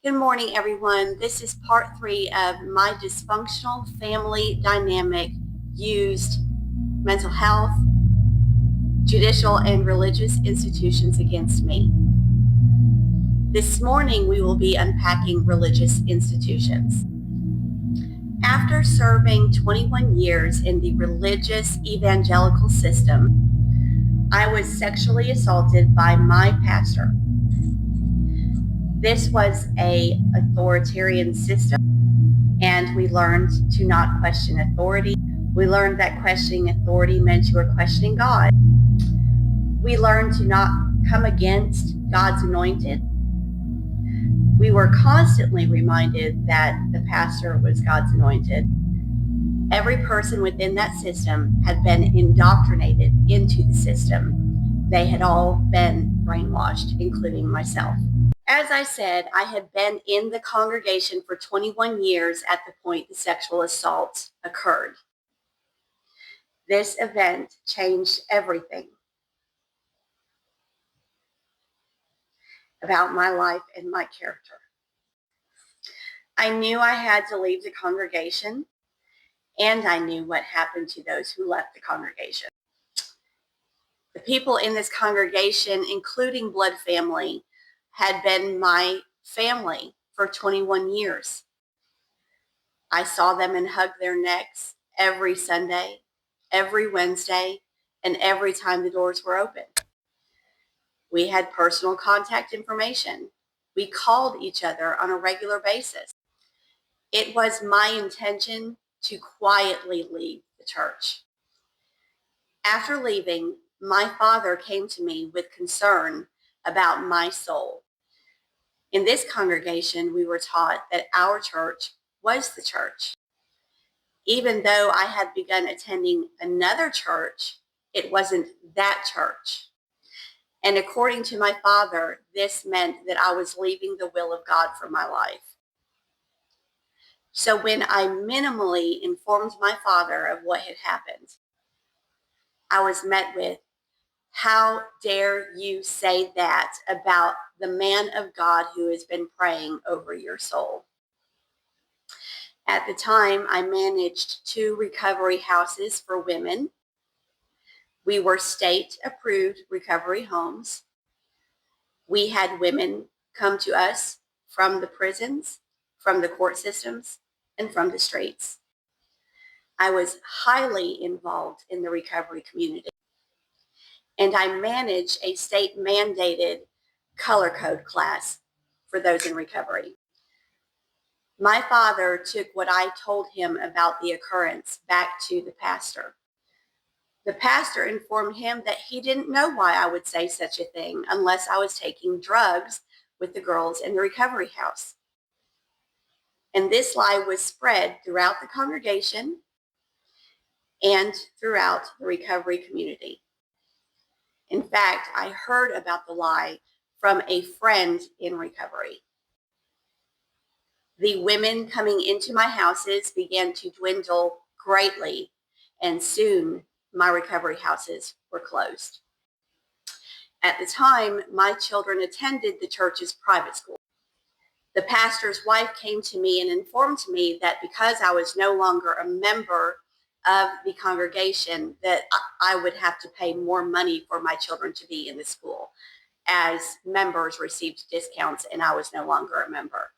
Good morning, everyone. This is part 3 of my dysfunctional family dynamic used mental health, judicial, and religious institutions against me. This morning, we will be unpacking religious institutions. After serving 21 years in the religious evangelical system, I was sexually assaulted by my pastor. This was an authoritarian system, and we learned to not question authority. We learned that questioning authority meant you were questioning God. We learned to not come against God's anointed. We were constantly reminded that the pastor was God's anointed. Every person within that system had been indoctrinated into the system. They had all been brainwashed, including myself. As I said, I had been in the congregation for 21 years at the point the sexual assault occurred. This event changed everything about my life and my character. I knew I had to leave the congregation, and I knew what happened to those who left the congregation. The people in this congregation, including blood family, had been my family for 21 years. I saw them and hugged their necks every Sunday, every Wednesday, and every time the doors were open. We had personal contact information. We called each other on a regular basis. It was my intention to quietly leave the church. After leaving, my father came to me with concern about my soul. In this congregation, we were taught that our church was the church. Even though I had begun attending another church, it wasn't that church. And according to my father, this meant that I was leaving the will of God for my life. So when I minimally informed my father of what had happened, I was met with, "How dare you say that about the man of God who has been praying over your soul?" At the time, I managed 2 recovery houses for women. We were state-approved recovery homes. We had women come to us from the prisons, from the court systems, and from the streets. I was highly involved in the recovery community, and I managed a state-mandated color code class for those in recovery. My father took what I told him about the occurrence back to the pastor. The pastor informed him that he didn't know why I would say such a thing unless I was taking drugs with the girls in the recovery house. And this lie was spread throughout the congregation and throughout the recovery community. In fact, I heard about the lie from a friend in recovery. The women coming into my houses began to dwindle greatly, and soon my recovery houses were closed. At the time, my children attended the church's private school. The pastor's wife came to me and informed me that because I was no longer a member of the congregation, that I would have to pay more money for my children to be in the school, as members received discounts and I was no longer a member.